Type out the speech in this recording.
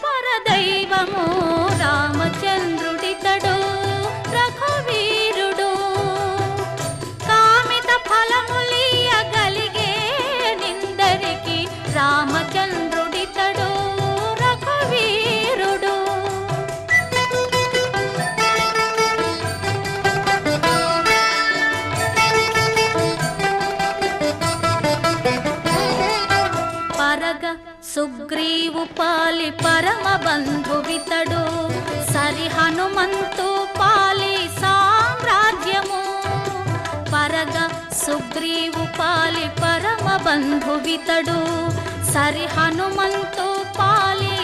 పరదైవము రామచంద్రుడితడు రఘువీరుడు. కామిత ఫలములియగలిగే నిందరికి రామచంద్రుడితడు రఘువీరుడు. పరగ సుగ్రీవు పాలి పరమ బంధువితడు సరి హనుమంతు పాలి సామ్రాజ్యము. పరగ సుగ్రీవు పాలి పరమ బంధువితడు సరి హనుమంతు పాలి